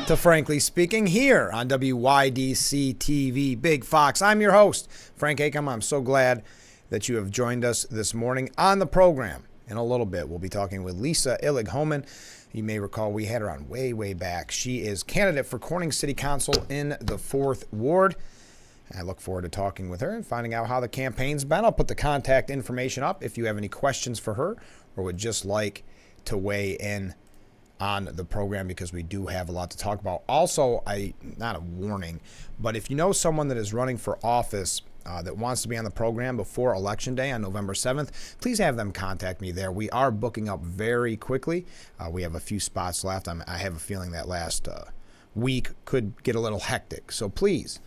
to Frankly Speaking here on WYDC TV Big Fox. I'm your host, Frank Acom. I'm so glad that you have joined us this morning on the program. In a little bit, we'll be talking with Lisa Illig-Homan. You may recall we had her on way back. She is candidate for Corning City Council in the 4th Ward. I look forward to talking with her and finding out how the campaign's been. I'll put the contact information up if you have any questions for her or would just like to weigh in on the program, because we do have a lot to talk about. Also, not a warning, but if you know someone that is running for office that wants to be on the program before Election Day on November 7th, please have them contact me there. We are booking up very quickly. We have a few spots left. I have a feeling that last week could get a little hectic. So please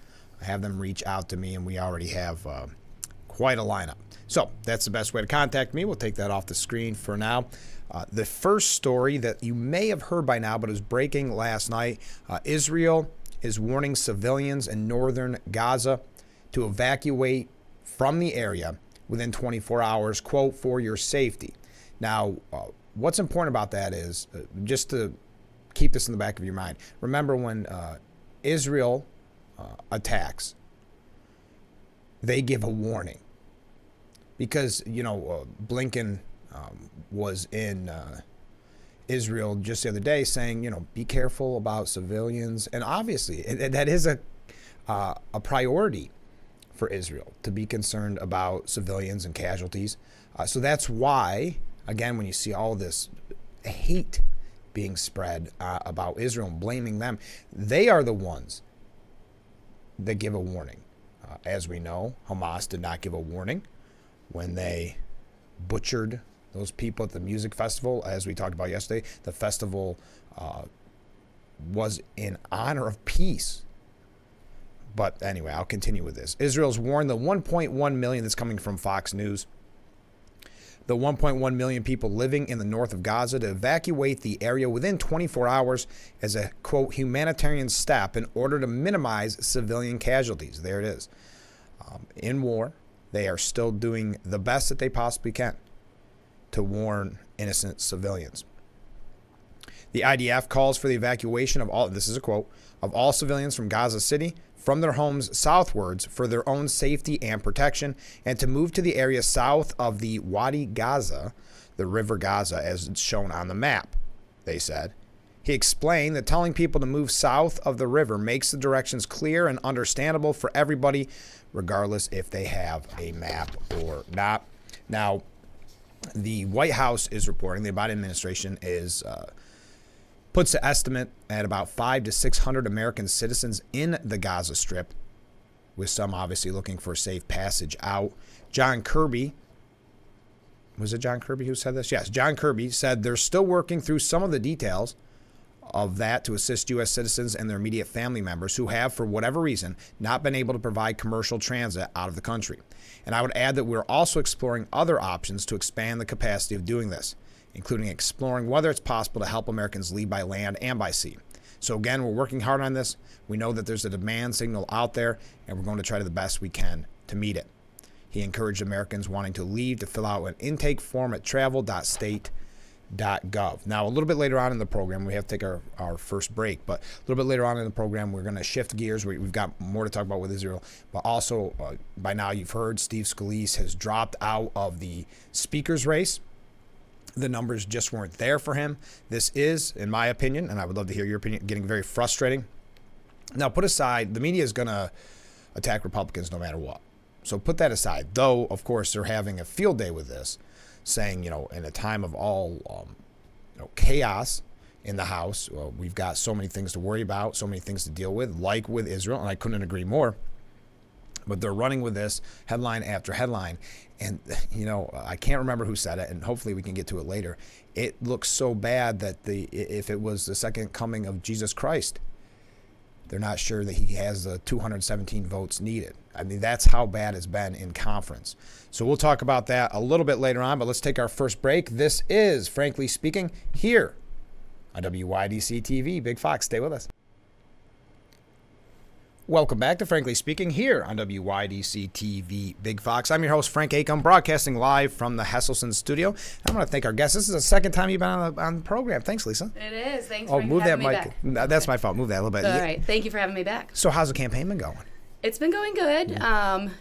have them reach out to me, and we already have quite a lineup. So that's the best way to contact me. We'll take that off the screen for now. The first story that you may have heard by now, but is breaking last night, Israel is warning civilians in northern Gaza to evacuate from the area within 24 hours, quote, for your safety. Now, what's important about that is, just to keep this in the back of your mind, remember when Israel attacks, they give a warning. Because, Blinken was in Israel just the other day saying, be careful about civilians. And obviously, that is a priority for Israel, to be concerned about civilians and casualties. So that's why, again, when you see all this hate being spread about Israel and blaming them, they are the ones that give a warning. As we know, Hamas did not give a warning when they butchered those people at the music festival. As we talked about yesterday, the festival was in honor of peace. But anyway, I'll continue with this. Israel's warned the 1.1 million, that's coming from Fox News, the 1.1 million people living in the north of Gaza to evacuate the area within 24 hours as a, quote, humanitarian step in order to minimize civilian casualties. There it is. In war, they are still doing the best that they possibly can to warn innocent civilians. The IDF calls for the evacuation of all, this is a quote, of all civilians from Gaza City from their homes southwards for their own safety and protection, and to move to the area south of the Wadi Gaza, the River Gaza, as it's shown on the map, they said. He explained that telling people to move south of the river makes the directions clear and understandable for everybody, regardless if they have a map or not. Now, the White House is reporting, the Biden administration is puts the estimate at about 500 to 600 American citizens in the Gaza Strip, with some obviously looking for a safe passage out. John Kirby, was it John Kirby who said this? Yes, John Kirby said they're still working through some of the details of that to assist U.S. citizens and their immediate family members who have, for whatever reason, not been able to provide commercial transit out of the country. And I would add that we're also exploring other options to expand the capacity of doing this, including exploring whether it's possible to help Americans leave by land and by sea. So again, we're working hard on this. We know that there's a demand signal out there, and we're going to try to do the best we can to meet it. He encouraged Americans wanting to leave to fill out an intake form at travel.state.gov. Now, a little bit later on in the program, we have to take our first break, but a little bit later on in the program, we're going to shift gears. We've got more to talk about with Israel, but also, by now you've heard, Steve Scalise has dropped out of the speaker's race. The numbers just weren't there for him. This is, in my opinion, and I would love to hear your opinion, getting very frustrating. Now, put aside, the media is going to attack Republicans no matter what. So put that aside. Though, of course, they're having a field day with this, saying, in a time of all chaos in the House, we've got so many things to worry about, so many things to deal with, like with Israel, and I couldn't agree more. But they're running with this headline after headline. And, I can't remember who said it, and hopefully we can get to it later. It looks so bad that if it was the second coming of Jesus Christ, they're not sure that he has the 217 votes needed. I mean, that's how bad it's been in conference. So we'll talk about that a little bit later on, but let's take our first break. This is Frankly Speaking here on WYDC TV. Big Fox, stay with us. Welcome back to Frankly Speaking here on WYDC TV Big Fox. I'm your host, Frank Acom, broadcasting live from the Hesselson studio. I want to thank our guests. This is the second time you've been on the program. Thanks, Lisa. It is. Thanks Oh, for move that having me mic. back. No, that's my fault. Move that a little bit. All right. Thank you for having me back. So how's the campaign been going? It's been going good.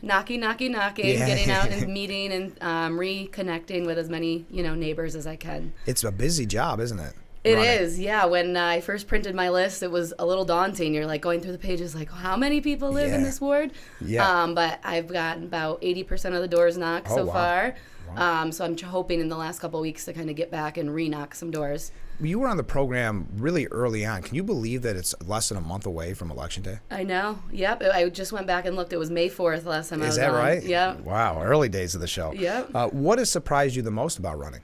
Knocking, Yeah. getting out and meeting and reconnecting with as many, neighbors as I can. It's a busy job, isn't it? It Running. is, yeah. When I first printed my list, it was a little daunting. You're like going through the pages, like, how many people live in Yeah. this ward? Yeah. But I've gotten about 80% of the doors knocked Oh, so wow. far. Wow. So I'm hoping in the last couple of weeks to kind of get back and re-knock some doors. You were on the program really early on. Can you believe that it's less than a month away from Election Day? I know. Yep. I just went back and looked. It was May 4th last time I was Is that on. right? Yep. Wow, early days of the show. Yep. What has surprised you the most about running?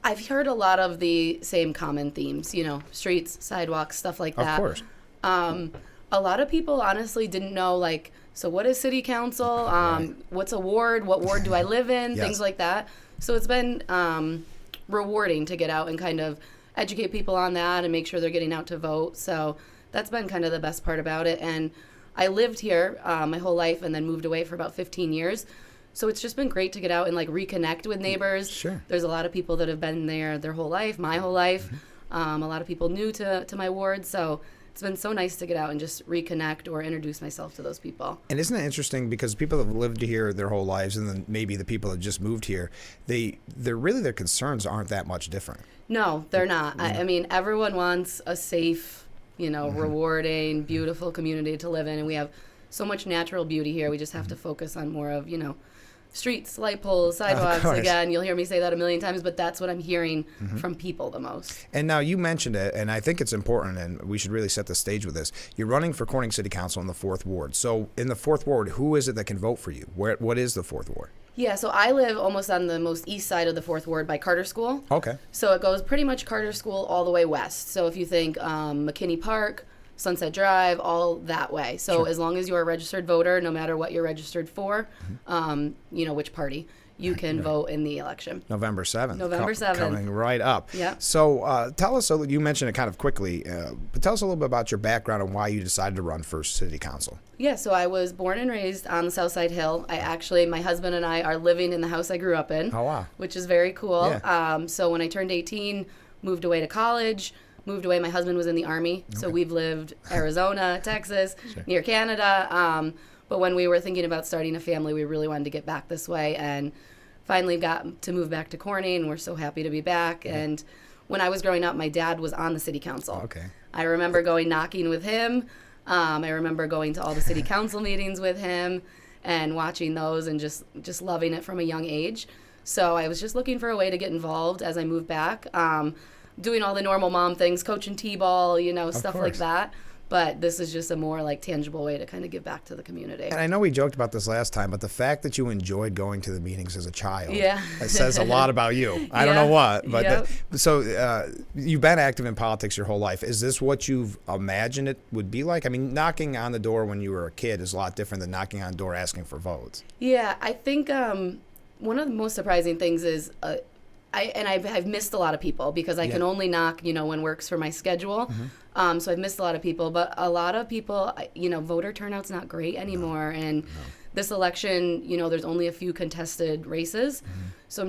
I've heard a lot of the same common themes, streets, sidewalks, stuff like that. Of course. A lot of people honestly didn't know, like, so what is city council? What's a ward? What ward do I live in? Yes. Things like that. So it's been rewarding to get out and kind of educate people on that and make sure they're getting out to vote. So that's been kind of the best part about it. And I lived here my whole life and then moved away for about 15 years. So it's just been great to get out and like reconnect with neighbors. Sure. There's a lot of people that have been there their whole life, my whole life. A lot of people new to my ward. So it's been so nice to get out and just reconnect or introduce myself to those people. And isn't it interesting because people have lived here their whole lives, and then maybe the people that just moved here, their concerns aren't that much different. No, they're not. I mean, everyone wants a safe, rewarding, beautiful community to live in. And we have so much natural beauty here. We just have to focus on more of, streets, light poles, sidewalks. course. Again, you'll hear me say that a million times, but that's what I'm hearing from people the most. And now you mentioned it, and I think it's important, and we should really set the stage with this. You're running for Corning City Council in the 4th Ward. So in the 4th Ward, who is it that can vote for you? What is the 4th Ward? Yeah, so I live almost on the most east side of the 4th Ward by Carter School. Okay. So it goes pretty much Carter School all the way west. So if you think McKinney Park, Sunset Drive, all that way. So Sure. as long as you're a registered voter, no matter what you're registered for, which party, you can vote in the election. November 7th. November 7th. Coming right up. Yeah. So tell us, you mentioned it kind of quickly, but tell us a little bit about your background and why you decided to run for City Council. Yeah, so I was born and raised on the South Side Hill. My husband and I are living in the house I grew up in. Oh, wow. Which is very cool. Yeah. So when I turned 18, moved away to college, my husband was in the Army. So we've lived Arizona, Texas, near Canada. But when we were thinking about starting a family, we really wanted to get back this way and finally got to move back to Corning, and we're so happy to be back. Yeah. And when I was growing up, my dad was on the city council. Okay. I remember going knocking with him. I remember going to all the city council meetings with him and watching those and just loving it from a young age. So I was just looking for a way to get involved as I moved back. Doing all the normal mom things, coaching t-ball, stuff like that. But this is just a more like tangible way to kind of give back to the community. And I know we joked about this last time, but the fact that you enjoyed going to the meetings as a child, yeah, it says a lot about you. I don't know what, but Yep. So you've been active in politics your whole life. Is this what you've imagined it would be like? I mean, knocking on the door when you were a kid is a lot different than knocking on the door asking for votes. Yeah, I think one of the most surprising things is I've missed a lot of people because I can only knock, when works for my schedule. So I've missed a lot of people, but a lot of people, voter turnout's not great anymore. And this election, there's only a few contested races. So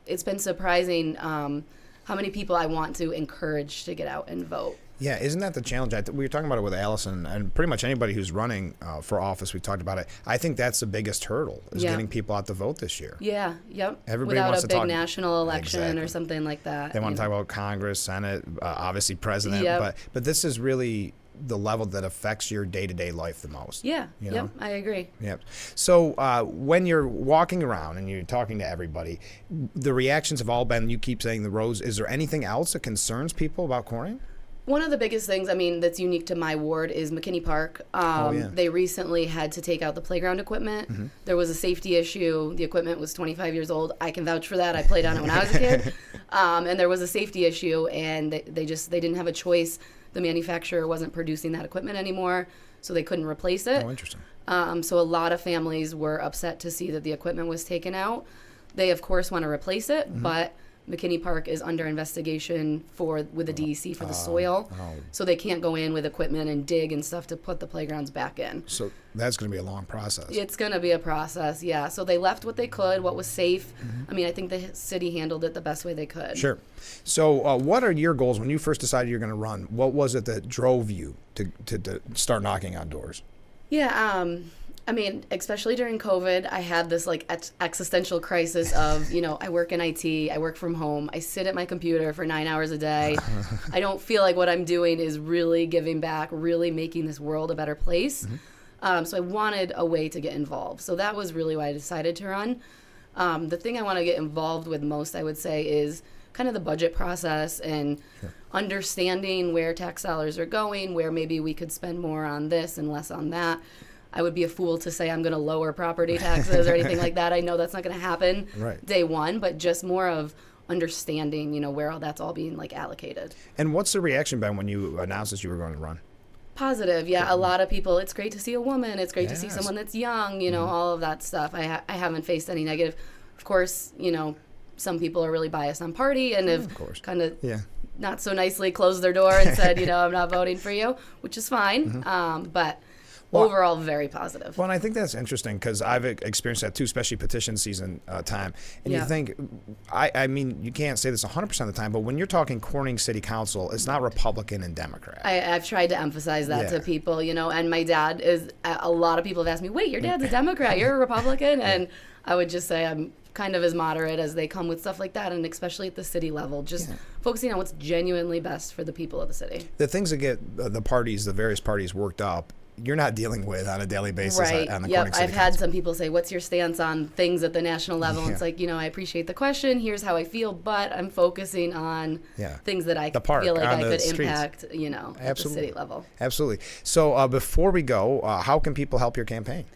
it's been surprising how many people I want to encourage to get out and vote. Yeah, isn't that the challenge? We were talking about it with Allison, and pretty much anybody who's running for office, we talked about it. I think that's the biggest hurdle, is getting people out to vote this year. Yeah, yep. Everybody without wants a to big talk national election or something like that. They want to talk about Congress, Senate, obviously president, Yep. but this is really the level that affects your day-to-day life the most. Yeah, you yep, know? I agree. Yep. So when you're walking around and you're talking to everybody, the reactions have all been, you keep saying the roads. Is there anything else that concerns people about Corning? One of the biggest things, that's unique to my ward is McKinney Park. They recently had to take out the playground equipment. There was a safety issue. The equipment was 25 years old. I can vouch for that. I played on it when I was a kid. And there was a safety issue, and they didn't have a choice. The manufacturer wasn't producing that equipment anymore, so they couldn't replace it. Oh, interesting. So a lot of families were upset to see that the equipment was taken out. They, of course, want to replace it, but McKinney Park is under investigation with the DEC for the soil. So they can't go in with equipment and dig and stuff to put the playgrounds back in. So that's going to be a long process. It's going to be a process, yeah. So they left what they could, what was safe. I mean, I think the city handled it the best way they could. Sure. So what are your goals when you first decided you're going to run? What was it that drove you to start knocking on doors? Yeah, I mean, especially during COVID, I had this like existential crisis of, I work in IT, I work from home, I sit at my computer for 9 hours a day. I don't feel like what I'm doing is really giving back, really making this world a better place. So I wanted a way to get involved. So that was really why I decided to run. The thing I want to get involved with most, I would say, is kind of the budget process and understanding where tax dollars are going, where maybe we could spend more on this and less on that. I would be a fool to say I'm going to lower property taxes or anything like that. I know that's not going to happen day one, but just more of understanding, where all that's all being like allocated. And what's the reaction been when you announced that you were going to run? Positive, yeah. A lot of people, it's great to see a woman. It's great to see someone that's young, all of that stuff. I haven't faced any negative. Of course, some people are really biased on party and have kind of not so nicely closed their door and said, I'm not voting for you, which is fine. But overall, very positive. Well, and I think that's interesting because I've experienced that too, especially petition season time. And you think, I mean, you can't say this 100% of the time, but when you're talking Corning City Council, it's not Republican and Democrat. I've tried to emphasize that to people, and my dad is, a lot of people have asked me, wait, your dad's a Democrat, you're a Republican? And I would just say I'm kind of as moderate as they come with stuff like that, and especially at the city level, just focusing on what's genuinely best for the people of the city. The things that get the various parties worked up, you're not dealing with on a daily basis on the Corning City I've had some people say, what's your stance on things at the national level? And it's like, I appreciate the question, here's how I feel, but I'm focusing on things that I feel like I could impact, at the city level. Absolutely. So before we go, how can people help your campaign?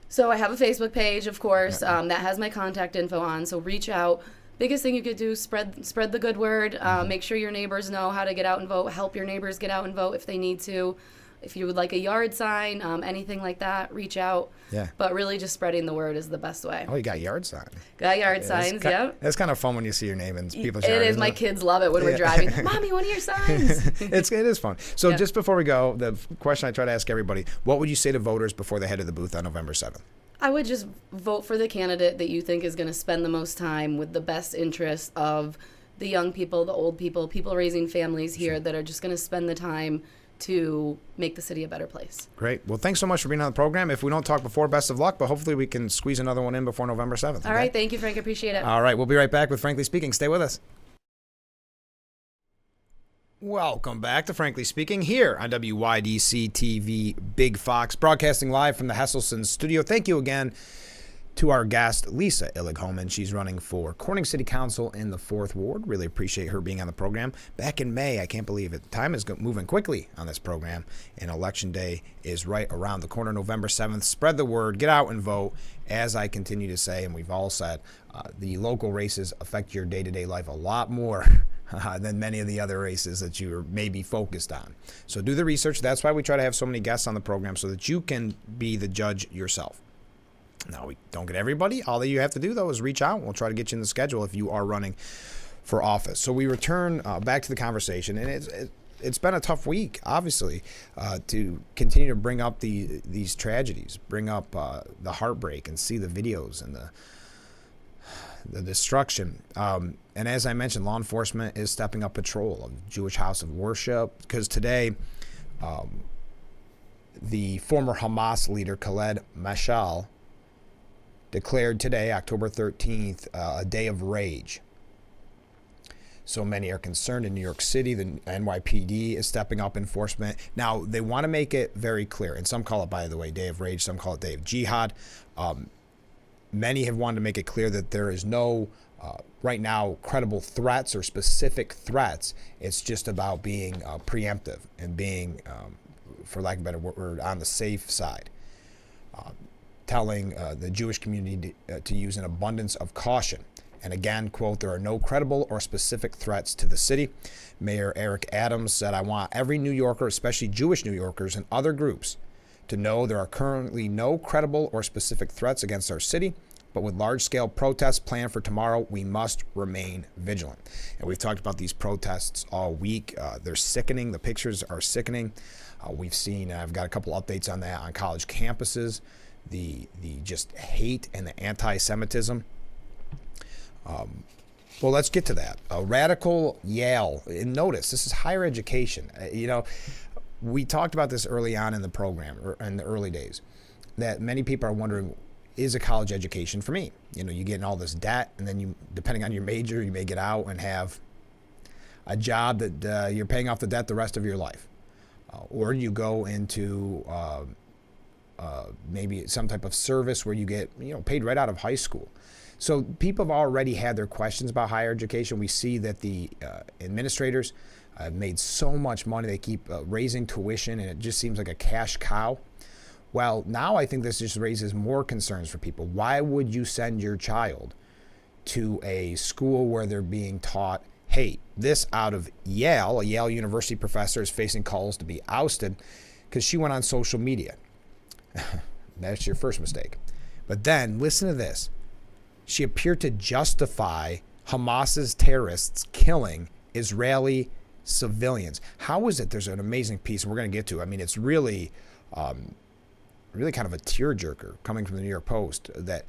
So I have a Facebook page, of course, that has my contact info on, so reach out. Biggest thing you could do, spread the good word, make sure your neighbors know how to get out and vote, help your neighbors get out and vote if they need to. If you would like a yard sign, anything like that, reach out. Yeah. But really just spreading the word is the best way. Oh, you got yard signs. Got yard signs, yep. It's kind of fun when you see your name in people's yards. It is. My kids love it when we're driving. Mommy, one of your signs. It is fun. So just before we go, the question I try to ask everybody, what would you say to voters before they head to the booth on November 7th? I would just vote for the candidate that you think is going to spend the most time with the best interests of the young people, the old people raising families here that are just going to spend the time to make the city a better place. Great. Well, thanks so much for being on the program. If we don't talk before, best of luck, but hopefully we can squeeze another one in before November 7th. All right. Thank you, Frank. I appreciate it. All right. We'll be right back with Frankly Speaking. Stay with us. Welcome back to Frankly Speaking here on WYDC TV Big Fox, broadcasting live from the Hesselson studio. Thank you again to our guest, Lisa Illig-Homan. She's running for Corning City Council in the 4th Ward. Really appreciate her being on the program. Back in May, I can't believe it. Time is moving quickly on this program, and Election Day is right around the corner, November 7th. Spread the word. Get out and vote. As I continue to say, and we've all said, the local races affect your day-to-day life a lot more than many of the other races that you're maybe focused on. So do the research. That's why we try to have so many guests on the program, so that you can be the judge yourself. Now, we don't get everybody. All that you have to do, though, is reach out. We'll try to get you in the schedule if you are running for office. So we return back to the conversation, and it's been a tough week, obviously, to continue to bring up these tragedies, bring up the heartbreak, and see the videos and the destruction. And as I mentioned, law enforcement is stepping up patrol of Jewish House of Worship, because today the former Hamas leader Khaled Mashal declared today, October 13th, a day of rage. So many are concerned in New York City. The NYPD is stepping up enforcement. Now, they want to make it very clear, and some call it, by the way, Day of Rage, some call it Day of Jihad. Many have wanted to make it clear that there is no, right now, credible threats or specific threats. It's just about being preemptive and being, for lack of a better word, on the safe side. Telling the Jewish community to use an abundance of caution. And again, quote, there are no credible or specific threats to the city. Mayor Eric Adams said, I want every New Yorker, especially Jewish New Yorkers and other groups, to know there are currently no credible or specific threats against our city. But with large-scale protests planned for tomorrow, we must remain vigilant. And we've talked about these protests all week. They're sickening. The pictures are sickening. We've seen, I've got a couple updates on that on college campuses, the just hate and the anti-Semitism. Well, let's get to that. A radical Yale, and notice, this is higher education. We talked about this early on in the program, or in the early days, that many people are wondering, is a college education for me? You get in all this debt, and then you, depending on your major, you may get out and have a job that you're paying off the debt the rest of your life. Or you go into maybe some type of service where you get paid right out of high school. So people have already had their questions about higher education. We see that the administrators have made so much money. They keep raising tuition, and it just seems like a cash cow. Well, now I think this just raises more concerns for people. Why would you send your child to a school where they're being taught, hey, this out of Yale, a Yale University professor is facing calls to be ousted because she went on social media. That's your first mistake. But then, listen to this. She appeared to justify Hamas's terrorists killing Israeli civilians. How is it? There's an amazing piece, and we're going to get to. I mean, it's really kind of a tearjerker coming from the New York Post, that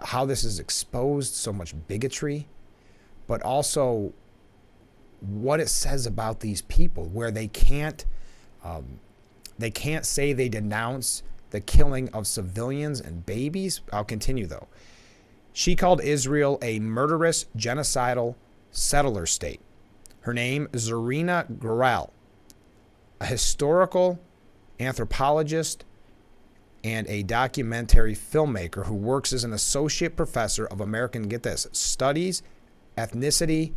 how this has exposed so much bigotry, but also what it says about these people, where they can't say they denounce the killing of civilians and babies. I'll continue though. She called Israel a murderous, genocidal settler state. Her name is Zarina Gorel, a historical anthropologist and a documentary filmmaker who works as an associate professor of American, get this, studies, ethnicity,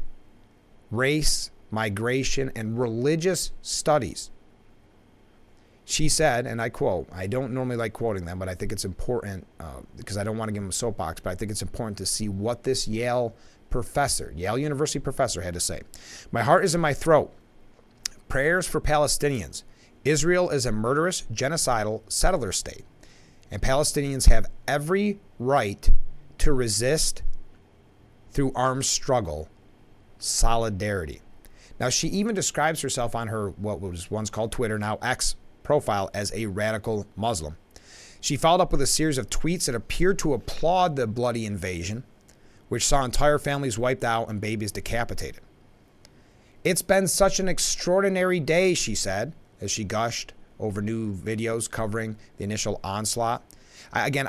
race, migration, and religious studies. She said, and I quote, I don't normally like quoting them, but I think it's important because I don't want to give them a soapbox, but I think it's important to see what this Yale University professor had to say. My heart is in my throat. Prayers for Palestinians. Israel is a murderous, genocidal settler state, and Palestinians have every right to resist through armed struggle, solidarity. Now, she even describes herself on her, what was once called Twitter, now X, profile as a radical Muslim. She followed up with a series of tweets that appeared to applaud the bloody invasion, which saw entire families wiped out and babies decapitated. It's been such an extraordinary day, she said, as she gushed over new videos covering the initial onslaught. I don't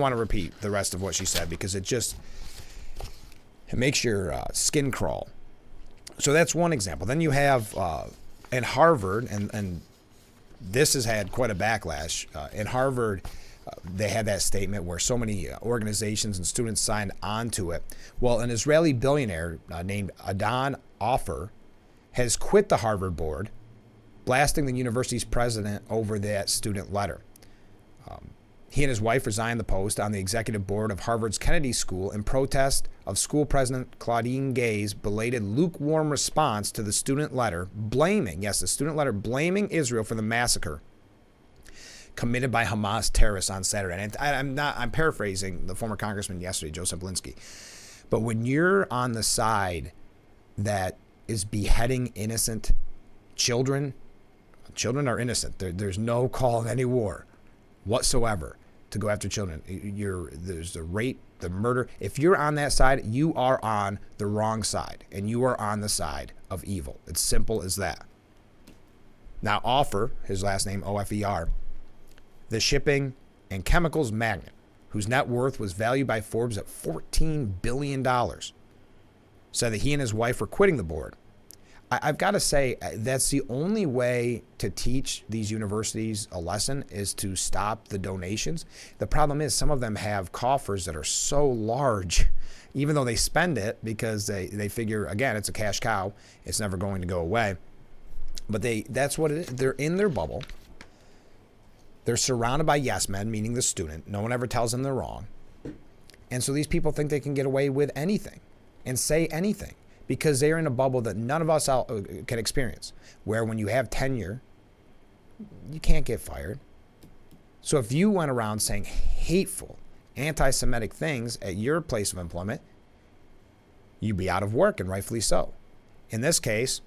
want to repeat the rest of what she said because it makes your skin crawl. So that's one example. Then you have in Harvard, and this has had quite a backlash. In Harvard, they had that statement where so many organizations and students signed on to it. Well, an Israeli billionaire named Adnan Offer has quit the Harvard board, blasting the university's president over that student letter. He and his wife resigned the post on the executive board of Harvard's Kennedy School in protest of school president Claudine Gay's belated lukewarm response to the student letter blaming Israel for the massacre committed by Hamas terrorists on Saturday. And I'm paraphrasing the former congressman yesterday, Joseph Blinsky. But when you're on the side that is beheading innocent children are innocent. There's no call in any war whatsoever to go after children. There's the rape, the murder. If you're on that side, you are on the wrong side, and you are on the side of evil. It's simple as that. Now, Offer, his last name Ofer, the shipping and chemicals magnate, whose net worth was valued by Forbes at $14 billion, said that he and his wife were quitting the board. I've got to say, that's the only way to teach these universities a lesson is to stop the donations. The problem is some of them have coffers that are so large, even though they spend it because they figure, again, it's a cash cow. It's never going to go away. But that's what it is. They're in their bubble. They're surrounded by yes men, meaning the student. No one ever tells them they're wrong. And so these people think they can get away with anything and say anything, because they're in a bubble that none of us can experience, where when you have tenure, you can't get fired. So if you went around saying hateful, anti-Semitic things at your place of employment, you'd be out of work, and rightfully so. In this case,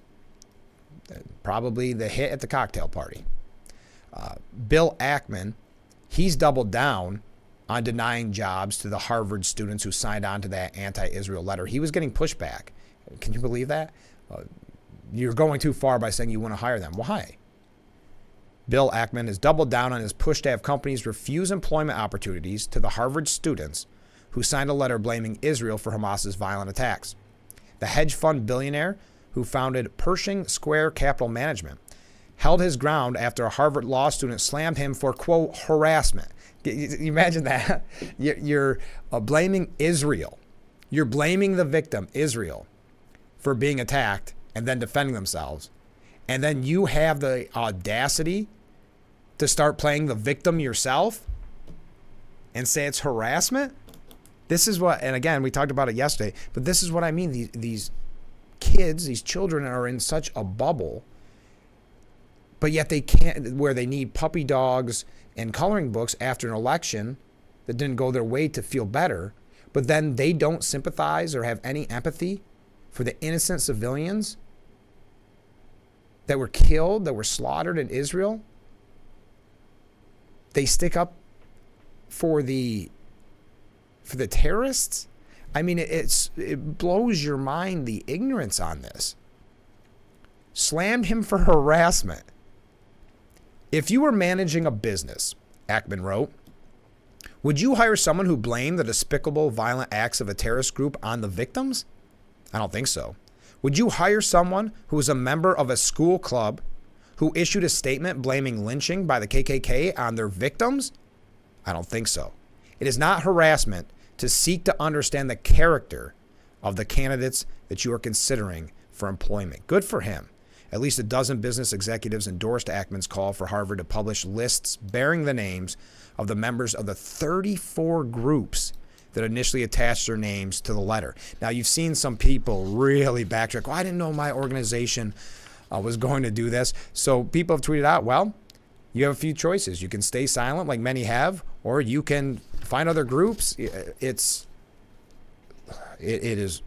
probably the hit at the cocktail party. Bill Ackman, he's doubled down on denying jobs to the Harvard students who signed on to that anti-Israel letter. He was getting pushback. Can you believe that? You're going too far by saying you want to hire them. Why? Bill Ackman has doubled down on his push to have companies refuse employment opportunities to the Harvard students who signed a letter blaming Israel for Hamas's violent attacks. The hedge fund billionaire who founded Pershing Square Capital Management held his ground after a Harvard law student slammed him for, quote, harassment. You imagine that? You're blaming Israel. You're blaming the victim, Israel, for being attacked and then defending themselves. And then you have the audacity to start playing the victim yourself and say it's harassment? This is what, and again, we talked about it yesterday, but this is what I mean. These kids, these children are in such a bubble, but yet they can't, where they need puppy dogs and coloring books after an election that didn't go their way to feel better, but then they don't sympathize or have any empathy for the innocent civilians that were killed, that were slaughtered in Israel. They stick up for the terrorists. I mean, it blows your mind, the ignorance on this. Slammed him for harassment. If you were managing a business, Ackman wrote, would you hire someone who blamed the despicable, violent acts of a terrorist group on the victims? I don't think so. Would you hire someone who was a member of a school club who issued a statement blaming lynching by the KKK on their victims? I don't think so. It is not harassment to seek to understand the character of the candidates that you are considering for employment. Good for him. At least a dozen business executives endorsed Ackman's call for Harvard to publish lists bearing the names of the members of the 34 groups that initially attached their names to the letter. Now, you've seen some people really backtrack. I didn't know my organization was going to do this. So people have tweeted out, well, you have a few choices. You can stay silent like many have, or you can find other groups. It is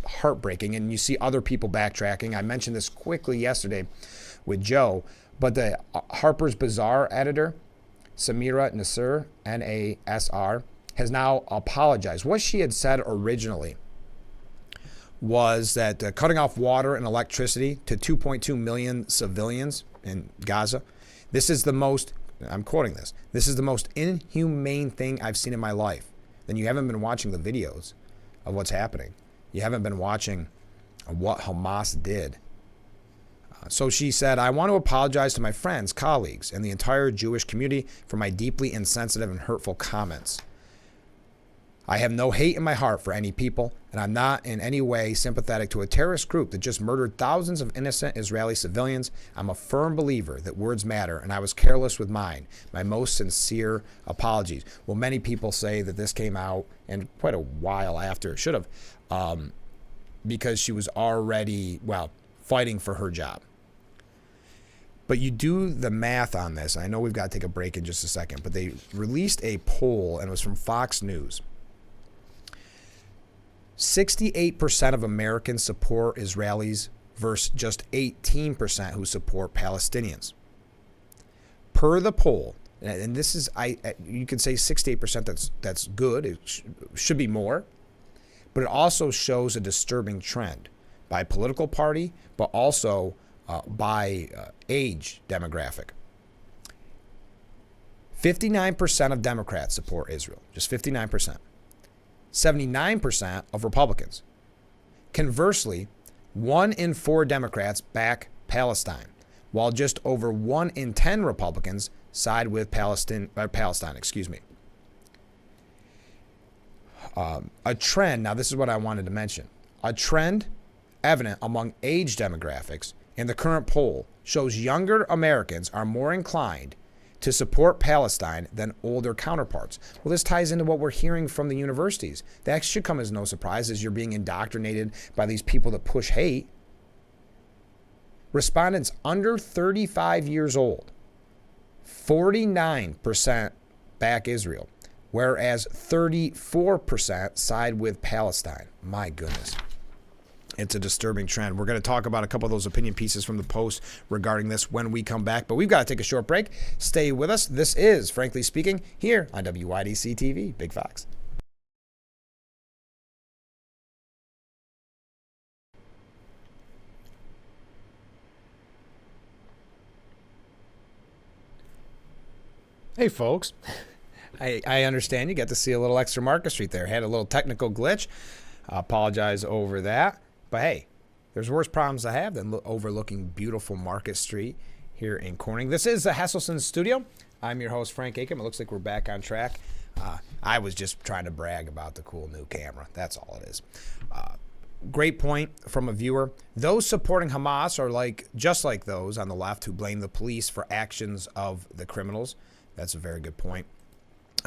heartbreaking, and you see other people backtracking. I mentioned this quickly yesterday with Joe, but the Harper's Bazaar editor, Samira Nasr, Nasr, has now apologized. What she had said originally was that cutting off water and electricity to 2.2 million civilians in Gaza, this is the most, I'm quoting this, this is the most inhumane thing I've seen in my life. Then you haven't been watching the videos of what's happening. You haven't been watching what Hamas did. So she said, I want to apologize to my friends, colleagues, and the entire Jewish community for my deeply insensitive and hurtful comments. I have no hate in my heart for any people, and I'm not in any way sympathetic to a terrorist group that just murdered thousands of innocent Israeli civilians. I'm a firm believer that words matter, and I was careless with mine. My most sincere apologies. Well, many people say that this came out, and quite a while after it should have, because she was already, fighting for her job. But you do the math on this. I know we've got to take a break in just a second, but they released a poll, and it was from Fox News. 68% of Americans support Israelis versus just 18% who support Palestinians. Per the poll, and this is, you can say 68%, that's good. It should be more. But it also shows a disturbing trend by political party, but also by age demographic. 59% of Democrats support Israel, just 59%. 79% of Republicans. Conversely, 1 in 4 Democrats back Palestine, while just over 1 in 10 Republicans side with Palestine. A trend, now this is what I wanted to mention, a trend evident among age demographics in the current poll shows younger Americans are more inclined to support Palestine than older counterparts. Well, this ties into what we're hearing from the universities. That should come as no surprise as you're being indoctrinated by these people that push hate. Respondents under 35 years old 49% back Israel, whereas 34% side with Palestine. My goodness. It's a disturbing trend. We're going to talk about a couple of those opinion pieces from the Post regarding this when we come back, but we've got to take a short break. Stay with us. This is Frankly Speaking here on WYDC TV, Big Fox. Hey, folks. I understand you get to see a little extra Market Street there. Had a little technical glitch. I apologize over that. But hey, there's worse problems to have than overlooking beautiful Market Street here in Corning. This is the Hesselson Studio. I'm your host, Frank Acom. It looks like we're back on track. I was just trying to brag about the cool new camera. That's all it is. Great point from a viewer. Those supporting Hamas are just like those on the left who blame the police for actions of the criminals. That's a very good point.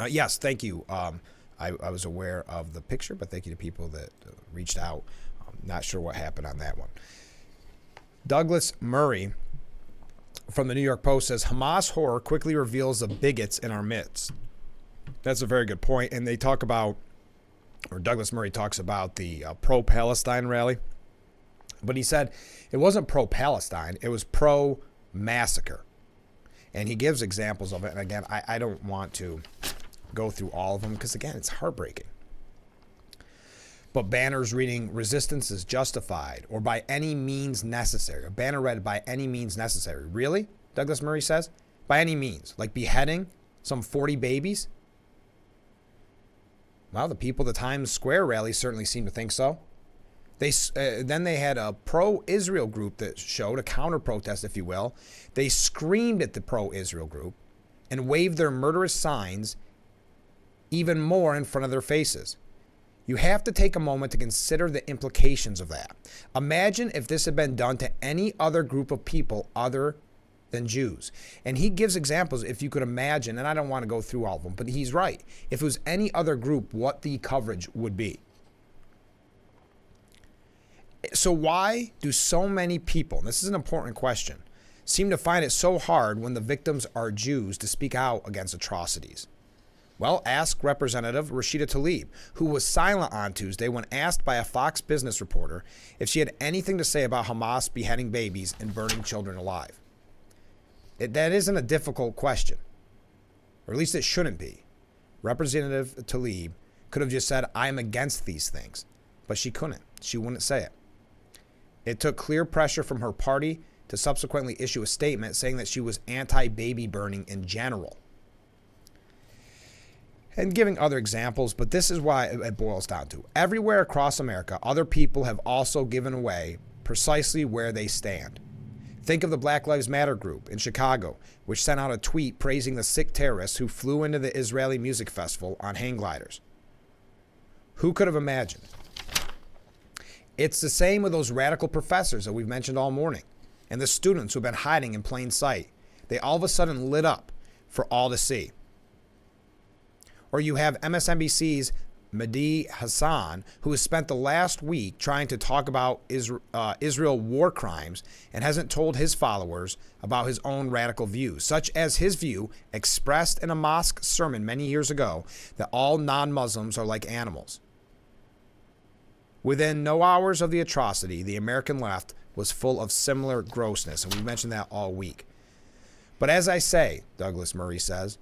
Yes, thank you. I was aware of the picture, but thank you to people that reached out. Not sure what happened on that one. Douglas Murray from the New York Post says, Hamas horror quickly reveals the bigots in our midst. That's a very good point. And they talk about, or Douglas Murray talks about the pro-Palestine rally. But he said it wasn't pro-Palestine, it was pro-massacre. And he gives examples of it. And again, I don't want to go through all of them because, again, it's heartbreaking. But banners reading resistance is justified or by any means necessary. A banner read by any means necessary. Really? Douglas Murray says? By any means. Like beheading some 40 babies? Well, the people at the Times Square rally certainly seem to think so. Then they had a pro-Israel group that showed a counter-protest, if you will. They screamed at the pro-Israel group and waved their murderous signs even more in front of their faces. You have to take a moment to consider the implications of that. Imagine if this had been done to any other group of people other than Jews. And he gives examples, if you could imagine, and I don't want to go through all of them, but he's right. If it was any other group, what the coverage would be. So why do so many people, and this is an important question, seem to find it so hard when the victims are Jews to speak out against atrocities? Well, ask Representative Rashida Tlaib, who was silent on Tuesday when asked by a Fox Business reporter if she had anything to say about Hamas beheading babies and burning children alive. That isn't a difficult question, or at least it shouldn't be. Representative Tlaib could have just said, I am against these things, but she couldn't. She wouldn't say it. It took clear pressure from her party to subsequently issue a statement saying that she was anti-baby burning in general. And giving other examples, but this is why it boils down to. Everywhere across America, other people have also given away precisely where they stand. Think of the Black Lives Matter group in Chicago, which sent out a tweet praising the sick terrorists who flew into the Israeli music festival on hang gliders. Who could have imagined? It's the same with those radical professors that we've mentioned all morning, and the students who've been hiding in plain sight. They all of a sudden lit up for all to see. Or you have MSNBC's Mehdi Hassan, who has spent the last week trying to talk about Israel war crimes and hasn't told his followers about his own radical views, such as his view expressed in a mosque sermon many years ago that all non-Muslims are like animals. Within no hours of the atrocity, the American left was full of similar grossness, and we mentioned that all week. But as I say, Douglas Murray says,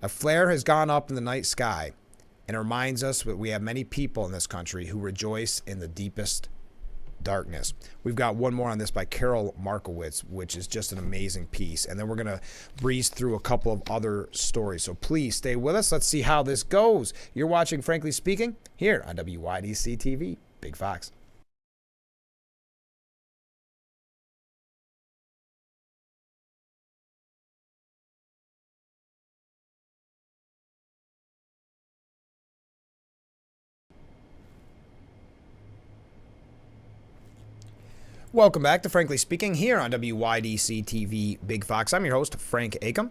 a flare has gone up in the night sky and reminds us that we have many people in this country who rejoice in the deepest darkness. We've got one more on this by Carol Markowitz, which is just an amazing piece. And then we're going to breeze through a couple of other stories. So please stay with us. Let's see how this goes. You're watching Frankly Speaking here on WYDC TV, Big Fox. Welcome back to Frankly Speaking here on WYDC TV Big Fox. I'm your host, Frank Acom.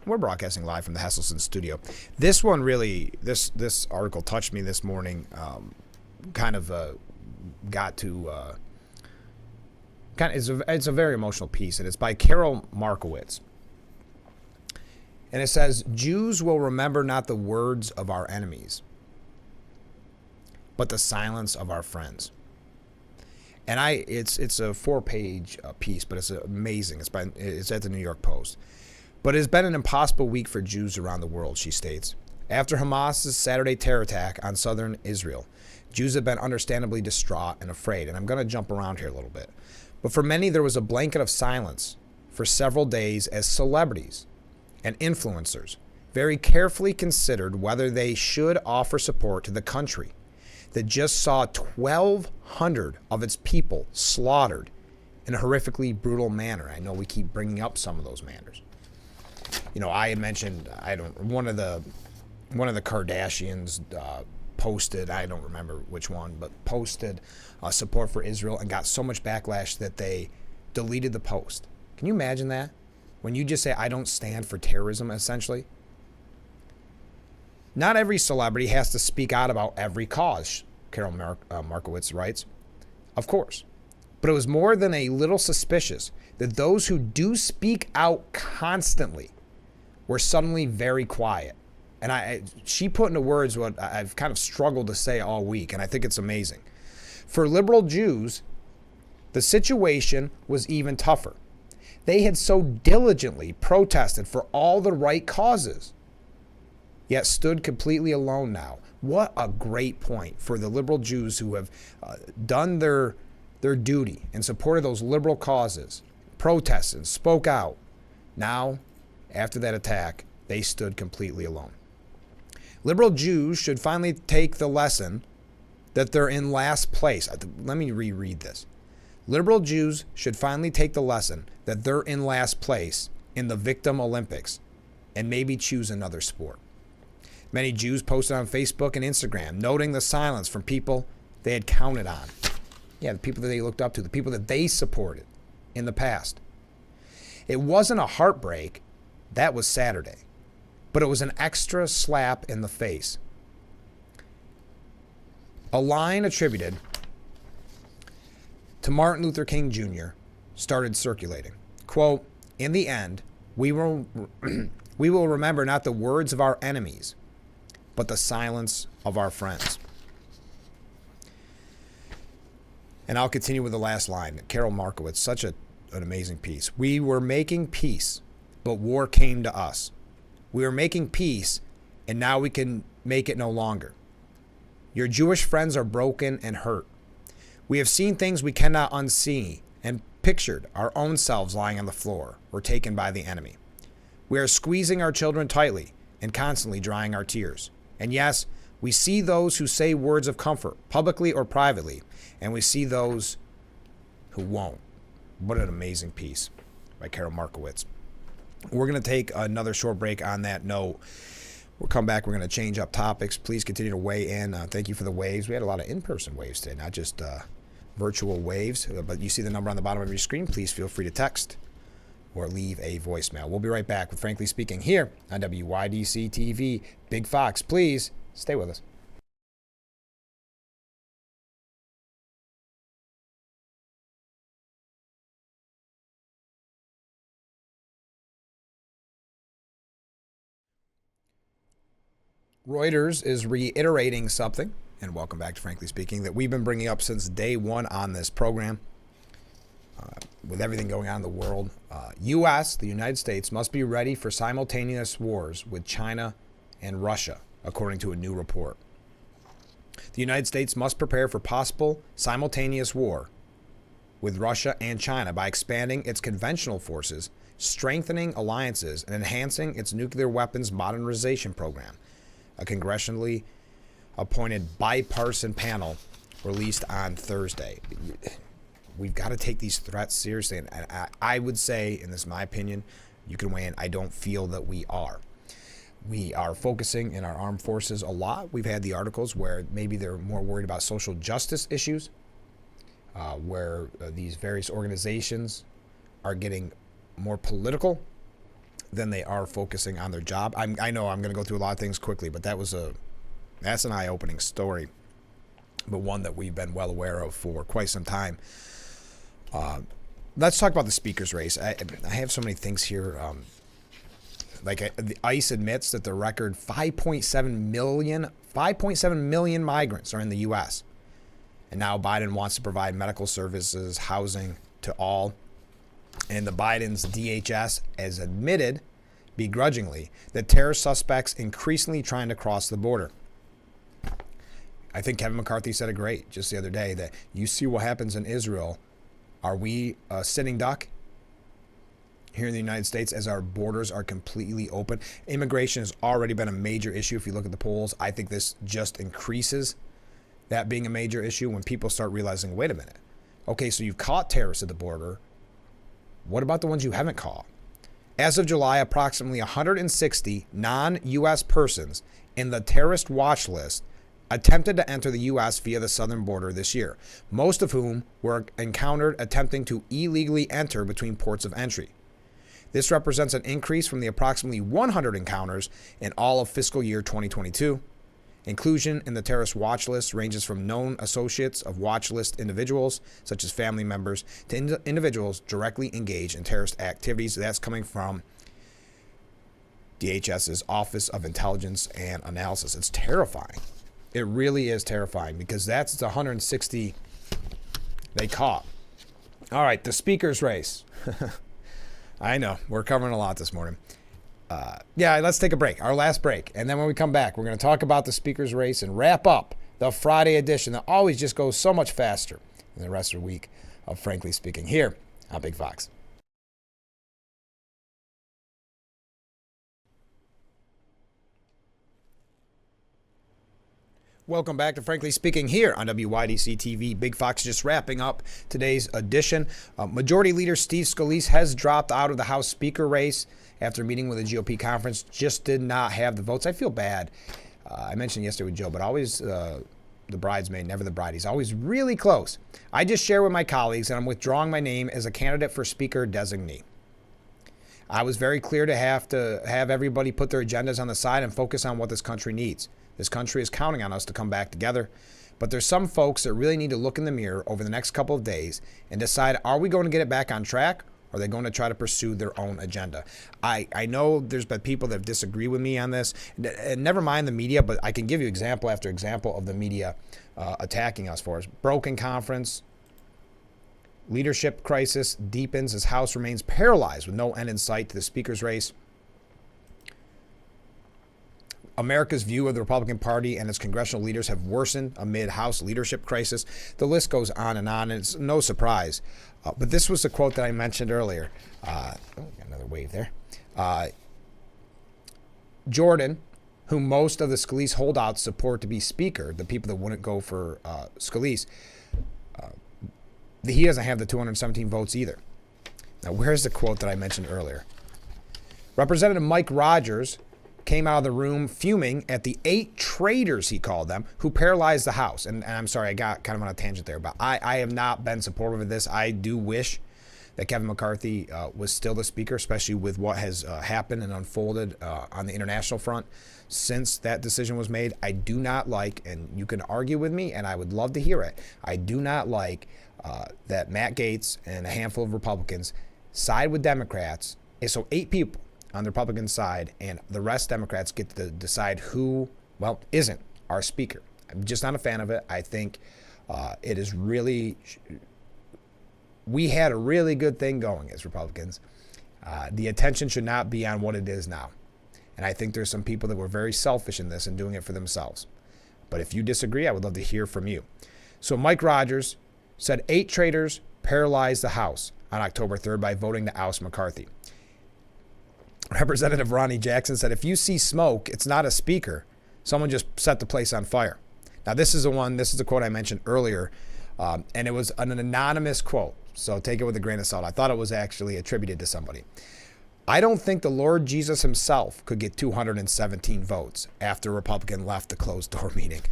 We're broadcasting live from the Hesselson studio. This one really, this article touched me this morning. It's a very emotional piece, and it's by Carol Markowitz. And it says, Jews will remember not the words of our enemies, but the silence of our friends. And it's a 4-page piece, but it's amazing. It's at the New York Post. But it has been an impossible week for Jews around the world, she states. After Hamas's Saturday terror attack on southern Israel, Jews have been understandably distraught and afraid. And I'm going to jump around here a little bit. But for many, there was a blanket of silence for several days as celebrities and influencers very carefully considered whether they should offer support to the country that just saw 1,200 of its people slaughtered in a horrifically brutal manner. I know we keep bringing up some of those manners. You know, I had mentioned one of the Kardashians posted, I don't remember which one, but posted support for Israel and got so much backlash that they deleted the post. Can you imagine that? When you just say, I don't stand for terrorism, essentially. Not every celebrity has to speak out about every cause, Carol Markowitz writes. Of course. But it was more than a little suspicious that those who do speak out constantly were suddenly very quiet. And she put into words what I've kind of struggled to say all week, and I think it's amazing. For liberal Jews, the situation was even tougher. They had so diligently protested for all the right causes, yet stood completely alone now. What a great point for the liberal Jews who have done their duty and supported those liberal causes, protested, spoke out. Now, after that attack, they stood completely alone. Liberal Jews should finally take the lesson that they're in last place. Let me reread this. Liberal Jews should finally take the lesson that they're in last place in the victim Olympics and maybe choose another sport. Many Jews posted on Facebook and Instagram, noting the silence from people they had counted on. Yeah, the people that they looked up to, the people that they supported in the past. It wasn't a heartbreak. That was Saturday. But it was an extra slap in the face. A line attributed to Martin Luther King Jr. started circulating. Quote, in the end, we will remember not the words of our enemies, but the silence of our friends. And I'll continue with the last line. Carol Markowitz, such an amazing piece. We were making peace, but war came to us. We were making peace, and now we can make it no longer. Your Jewish friends are broken and hurt. We have seen things we cannot unsee and pictured our own selves lying on the floor or taken by the enemy. We are squeezing our children tightly and constantly drying our tears. And yes, we see those who say words of comfort, publicly or privately, and we see those who won't. What an amazing piece by Carol Markowitz. We're going to take another short break on that note. We'll come back. We're going to change up topics. Please continue to weigh in. Thank you for the waves. We had a lot of in-person waves today, not just virtual waves. But you see the number on the bottom of your screen. Please feel free to text or leave a voicemail. We'll be right back with Frankly Speaking here on WYDC TV. Big Fox, please stay with us. Reuters is reiterating something, and welcome back to Frankly Speaking, that we've been bringing up since day one on this program. With everything going on in the world, U.S., the United States, must be ready for simultaneous wars with China and Russia, according to a new report. The United States must prepare for possible simultaneous war with Russia and China by expanding its conventional forces, strengthening alliances, and enhancing its nuclear weapons modernization program. A congressionally appointed bipartisan panel released on Thursday. We've got to take these threats seriously. And I would say, and this is my opinion, you can weigh in, I don't feel that we are. We are focusing in our armed forces a lot. We've had the articles where maybe they're more worried about social justice issues, where these various organizations are getting more political than they are focusing on their job. I know I'm going to go through a lot of things quickly, but that's an eye-opening story, but one that we've been well aware of for quite some time. Let's talk about the speaker's race. I have so many things here The ICE admits that the record 5.7 million migrants are in the U.S. And now Biden wants to provide medical services, housing to all. And the Biden's DHS has admitted, begrudgingly, that terrorist suspects increasingly trying to cross the border. I think Kevin McCarthy said it great just the other day that you see what happens in Israel. Are we a sitting duck here in the United States as our borders are completely open? Immigration has already been a major issue. If you look at the polls, I think this just increases that being a major issue when people start realizing, wait a minute. Okay, so you've caught terrorists at the border. What about the ones you haven't caught? As of July, approximately 160 non-U.S. persons in the terrorist watch list attempted to enter the U.S. via the southern border this year, most of whom were encountered attempting to illegally enter between ports of entry. This represents an increase from the approximately 100 encounters in all of fiscal year 2022. Inclusion in the terrorist watch list ranges from known associates of watch list individuals, such as family members, to individuals directly engaged in terrorist activities. That's coming from DHS's Office of Intelligence and Analysis. It's terrifying. It really is terrifying because that's the 160 they caught. All right, the speaker's race. I know, we're covering a lot this morning. Let's take a break, our last break. And then when we come back, we're going to talk about the speaker's race and wrap up the Friday edition that always just goes so much faster than the rest of the week of Frankly Speaking here on Big Fox. Welcome back to Frankly Speaking here on WYDC TV. Big Fox just wrapping up today's edition. Majority Leader Steve Scalise has dropped out of the House Speaker race after meeting with a GOP conference. Just did not have the votes. I feel bad. I mentioned yesterday with Joe, but always the bridesmaid, never the bride. He's always really close. I just share with my colleagues that I'm withdrawing my name as a candidate for Speaker designee. I was very clear to have everybody put their agendas on the side and focus on what this country needs. This country is counting on us to come back together. But there's some folks that really need to look in the mirror over the next couple of days and decide, are we going to get it back on track? Or are they going to try to pursue their own agenda? I know there's been people that disagree with me on this. And never mind the media, but I can give you example after example of the media attacking us for us. Broken conference. Leadership crisis deepens as House remains paralyzed with no end in sight to the speaker's race. America's view of the Republican Party and its congressional leaders have worsened amid House leadership crisis. The list goes on, and it's no surprise. But this was the quote that I mentioned earlier. Got another wave there. Jordan, whom most of the Scalise holdouts support to be Speaker, the people that wouldn't go for Scalise, he doesn't have the 217 votes either. Now, where's the quote that I mentioned earlier? Representative Mike Rogers came out of the room fuming at the 8 traitors, he called them, who paralyzed the House. And I'm sorry, I got kind of on a tangent there, but I have not been supportive of this. I do wish that Kevin McCarthy was still the Speaker, especially with what has happened and unfolded on the international front since that decision was made. I do not like, and you can argue with me, and I would love to hear it, I do not like that Matt Gaetz and a handful of Republicans side with Democrats. And so 8 people on the Republican side, and the rest Democrats get to decide who, isn't our Speaker. I'm just not a fan of it. I think it is really, we had a really good thing going as Republicans. The attention should not be on what it is now. And I think there's some people that were very selfish in this and doing it for themselves. But if you disagree, I would love to hear from you. So Mike Rogers said 8 traitors paralyzed the House on October 3rd by voting to oust McCarthy. Representative Ronnie Jackson said, if you see smoke, it's not a Speaker. Someone just set the place on fire. Now, this is the quote I mentioned earlier, and it was an anonymous quote, so take it with a grain of salt. I thought it was actually attributed to somebody. I don't think the Lord Jesus himself could get 217 votes after a Republican left the closed-door meeting.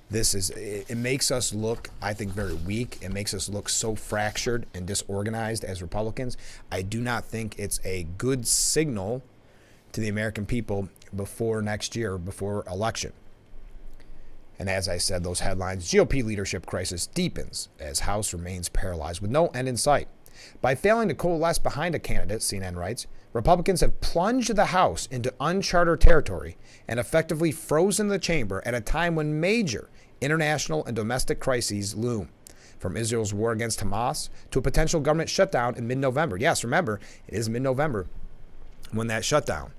It makes us look, I think, very weak. It makes us look so fractured and disorganized as Republicans. I do not think it's a good signal to the American people before next year, before election. And as I said, those headlines, GOP leadership crisis deepens as House remains paralyzed with no end in sight. By failing to coalesce behind a candidate, CNN writes, Republicans have plunged the House into uncharted territory and effectively frozen the chamber at a time when major international and domestic crises loom. From Israel's war against Hamas to a potential government shutdown in mid-November. Yes, remember, it is mid-November when that shutdown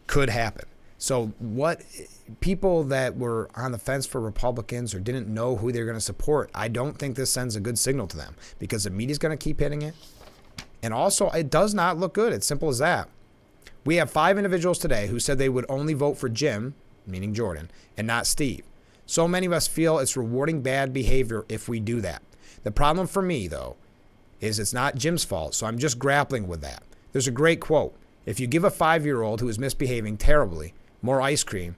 could happen. So what people that were on the fence for Republicans or didn't know who they're going to support, I don't think this sends a good signal to them because the media's going to keep hitting it. And also, it does not look good. It's simple as that. We have 5 individuals today who said they would only vote for Jim, meaning Jordan, and not Steve. So many of us feel it's rewarding bad behavior if we do that. The problem for me, though, is it's not Jim's fault, so I'm just grappling with that. There's a great quote. If you give a 5-year-old who is misbehaving terribly more ice cream,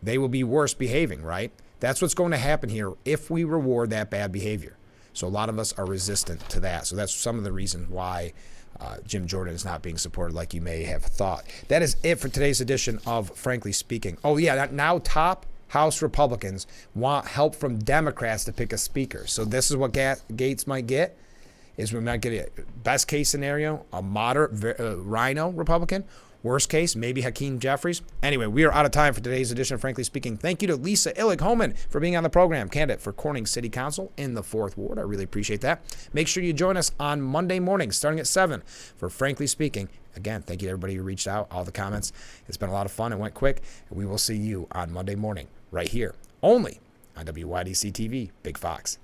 they will be worse behaving, right? That's what's going to happen here if we reward that bad behavior. So a lot of us are resistant to that. So that's some of the reasons why Jim Jordan is not being supported like you may have thought. That is it for today's edition of Frankly Speaking. Oh, yeah, now top House Republicans want help from Democrats to pick a speaker. So this is what Gaetz might get, is we might get a best case scenario, a moderate Rhino Republican. Worst case, maybe Hakeem Jeffries. Anyway, we are out of time for today's edition of Frankly Speaking. Thank you to Lisa Illig-Homan for being on the program, candidate for Corning City Council in the 4th Ward. I really appreciate that. Make sure you join us on Monday morning, starting at 7 for Frankly Speaking. Again, thank you to everybody who reached out, all the comments. It's been a lot of fun. It went quick. We will see you on Monday morning right here, only on WYDC TV, Big Fox.